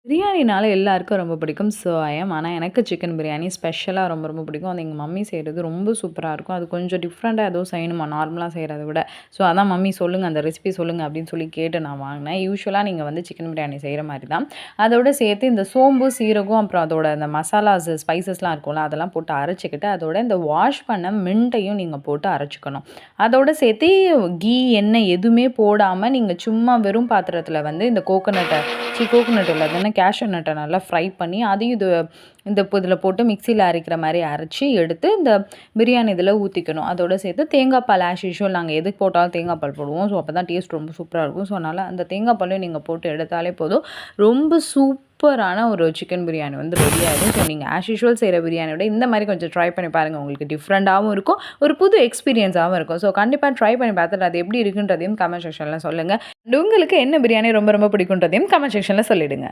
பிரியாணினால எல்லாருக்கும் ரொம்ப பிடிக்கும். ஸோ ஆனா எனக்கு சிக்கன் பிரியாணி ஸ்பெஷலா ரொம்ப ரொம்ப பிடிக்கும். அது எங்க மம்மி செய்றது ரொம்ப சூப்பரா இருக்கும். அது கொஞ்சம் டிஃப்ரெண்ட்டா ஏதோ செய்யணுமா நார்மலா செய்றத விட. ஸோ அதான் மம்மி சொல்லுங்க அந்த ரெசிபி சொல்லுங்க அப்படின்னு சொல்லி கேட்டு நான் வாங்கினேன். யூசுவலா நீங்க வந்து சிக்கன் பிரியாணி செய்ற மாரி தான். அதோட சேர்த்து இந்த சோம்பு, சீரகம் அப்புறம் அதோட அந்த மசாலாஸ், ஸ்பைசஸ்லாம் இருக்கும்ல அதெல்லாம் போட்டு அரைச்சுக்கிட்டு, அதோட இந்த வாஷ் பண்ண மின்ட்டையும் நீங்க போட்டு அரைச்சுக்கணும். அதோட சேர்த்து எண்ணெய் எதுவுமே போடாம நீங்க சும்மா வெறும் பாத்திரத்தில வந்து இந்த கோகோனட் இல்ல. அது என்ன கேஷ்யூ நட்ட நல்லா ஃப்ரை பண்ணி, அதையும் இதில போட்டு மிக்ஸியில அரைக்கிற மாரி அரைச்சு எடுத்து, இந்த பிரியாணி இதில ஊத்திக்கணும். அதோட சேர்த்து தேங்காய் பால் ஆஸ் யூசுவல் நாங்க எதுக்கு போட்டாலும் தேங்காய் பால் போடுவோம். ஸோ அப்பதான் டேஸ்ட் ரொம்ப சூப்பரா இருக்கும். ஸோ அதனால அந்த தேங்காய் பாலையும் நீங்க போட்டு எடுத்தாலே போதும். ரொம்ப சூப்பரான ஒரு சிக்கன் பிரியாணி வந்து ரெடி ஆயிடும். ஸோ நீங்க ஆஸ் யூசுவல் செய்ற பிரியாணிய விட இந்த மாரி கொஞ்சம் ட்ரை பண்ணி பாருங்க. உங்களுக்கு டிஃப்ரெண்ட்டாவும் இருக்கும். ஒரு புது எக்ஸ்பீரியன்ஸாவும் இருக்கும். ஸோ கண்டிப்பா ட்ரை பண்ணி பார்த்துட்டு அது எப்படி இருக்குன்றதையும் கமெண்ட் செக்ஷன்ல சொல்லுங்க. உங்களுக்கு என்ன பிரியாணி ரொம்ப ரொம்ப பிடிக்குன்றதையும் கமெண்ட் செக்ஷன்ல சொல்லிடுங்க.